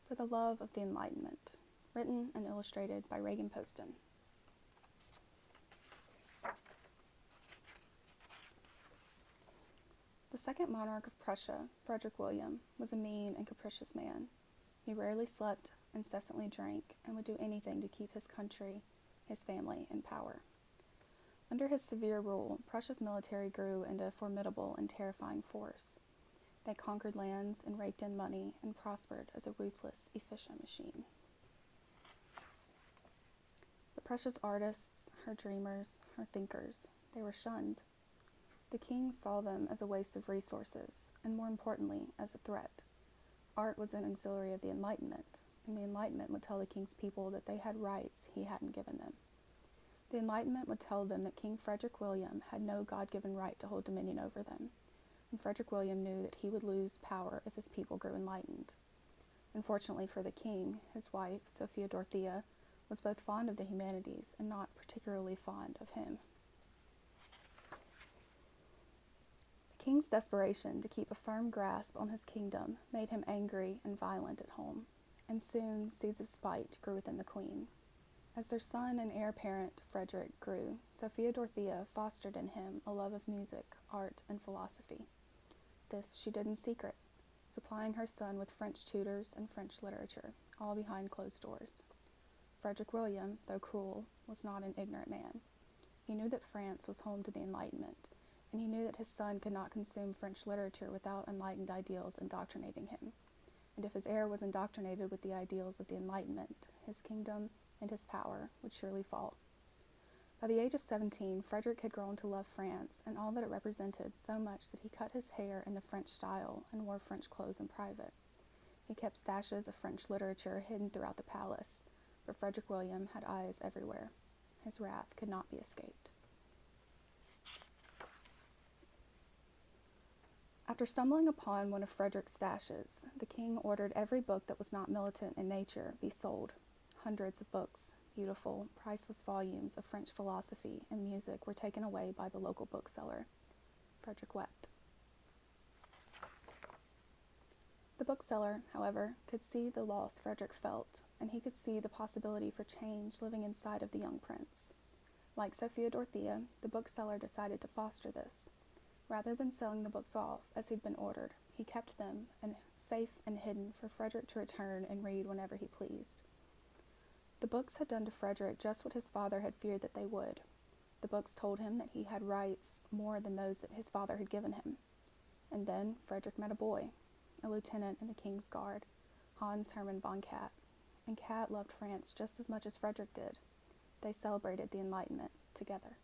For the Love of the Enlightenment, written and illustrated by Regan Poston. The second monarch of Prussia, Frederick William, was a mean and capricious man. He rarely slept, incessantly drank, and would do anything to keep his country, his family, in power. Under his severe rule, Prussia's military grew into a formidable and terrifying force. They conquered lands and raked in money and prospered as a ruthless, efficient machine. But Prussia's artists, her dreamers, her thinkers, they were shunned. The king saw them as a waste of resources, and more importantly, as a threat. Art was an auxiliary of the Enlightenment, and the Enlightenment would tell the king's people that they had rights he hadn't given them. The Enlightenment would tell them that King Frederick William had no God-given right to hold dominion over them, and Frederick William knew that he would lose power if his people grew enlightened. Unfortunately for the king, his wife, Sophia Dorothea, was both fond of the humanities and not particularly fond of him. The king's desperation to keep a firm grasp on his kingdom made him angry and violent at home, and soon seeds of spite grew within the queen. As their son and heir apparent, Frederick, grew, Sophia Dorothea fostered in him a love of music, art, and philosophy. This she did in secret, supplying her son with French tutors and French literature, all behind closed doors. Frederick William, though cruel, was not an ignorant man. He knew that France was home to the Enlightenment, and he knew that his son could not consume French literature without enlightened ideals indoctrinating him. And if his heir was indoctrinated with the ideals of the Enlightenment, his kingdom and his power would surely fall. By the age of 17, Frederick had grown to love France and all that it represented so much that he cut his hair in the French style and wore French clothes in private. He kept stashes of French literature hidden throughout the palace, but Frederick William had eyes everywhere. His wrath could not be escaped. After stumbling upon one of Frederick's stashes, the king ordered every book that was not militant in nature be sold. Hundreds of books, beautiful, priceless volumes of French philosophy and music were taken away by the local bookseller. Frederick wept. The bookseller, however, could see the loss Frederick felt, and he could see the possibility for change living inside of the young prince. Like Sophia Dorothea, the bookseller decided to foster this. Rather than selling the books off, as he'd been ordered, he kept them safe and hidden for Frederick to return and read whenever he pleased. The books had done to Frederick just what his father had feared that they would. The books told him that he had rights more than those that his father had given him. And then Frederick met a boy, a lieutenant in the King's Guard, Hans Hermann von Katt, and Katt loved France just as much as Frederick did. They celebrated the Enlightenment together.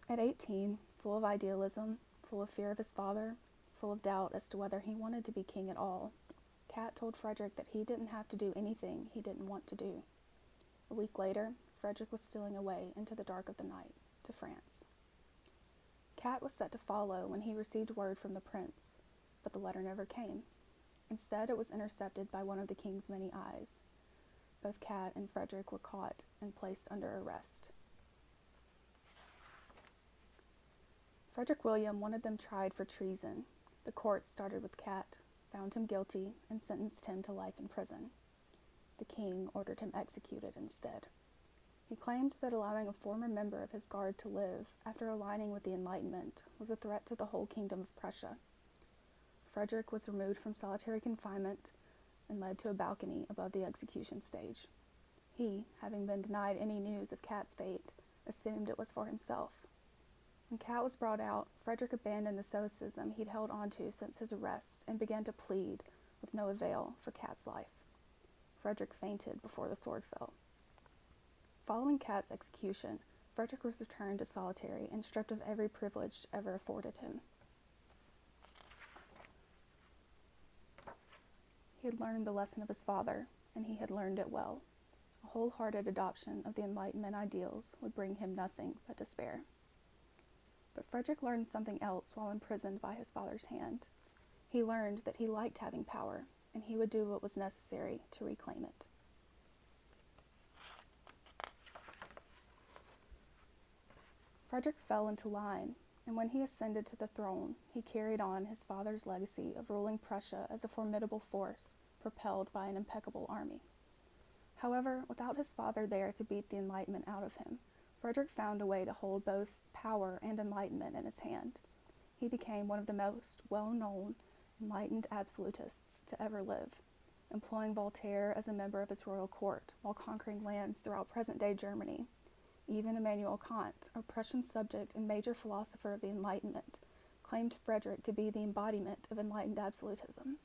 At 18, full of idealism, full of fear of his father, full of doubt as to whether he wanted to be king at all, Katt told Frederick that he didn't have to do anything he didn't want to do. A week later, Frederick was stealing away into the dark of the night to France. Katt was set to follow when he received word from the prince, but the letter never came. Instead, it was intercepted by one of the king's many eyes. Both Katt and Frederick were caught and placed under arrest. Frederick William wanted them tried for treason. The court started with Katt, found him guilty, and sentenced him to life in prison. The king ordered him executed instead. He claimed that allowing a former member of his guard to live after aligning with the Enlightenment was a threat to the whole kingdom of Prussia. Frederick was removed from solitary confinement and led to a balcony above the execution stage. He, having been denied any news of Katt's fate, assumed it was for himself. When Katt was brought out, Frederick abandoned the stoicism he'd held onto since his arrest and began to plead, with no avail, for Katt's life. Frederick fainted before the sword fell. Following Katt's execution, Frederick was returned to solitary and stripped of every privilege ever afforded him. He had learned the lesson of his father, and he had learned it well. A wholehearted adoption of the Enlightenment ideals would bring him nothing but despair. But Frederick learned something else while imprisoned by his father's hand. He learned that he liked having power, and he would do what was necessary to reclaim it. Frederick fell into line and when he ascended to the throne, he carried on his father's legacy of ruling Prussia as a formidable force propelled by an impeccable army. However, without his father there to beat the Enlightenment out of him, Frederick found a way to hold both power and enlightenment in his hand. He became one of the most well-known enlightened absolutists to ever live, employing Voltaire as a member of his royal court while conquering lands throughout present-day Germany. Even Immanuel Kant, a Prussian subject and major philosopher of the Enlightenment, claimed Frederick to be the embodiment of enlightened absolutism.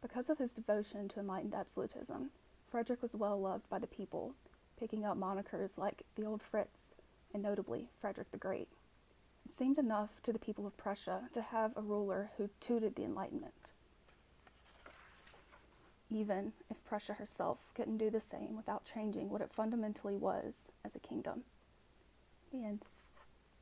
Because of his devotion to enlightened absolutism, Frederick was well loved by the people, picking up monikers like the Old Fritz, and notably Frederick the Great. It seemed enough to the people of Prussia to have a ruler who tooted the Enlightenment, even if Prussia herself couldn't do the same without changing what it fundamentally was as a kingdom. The end.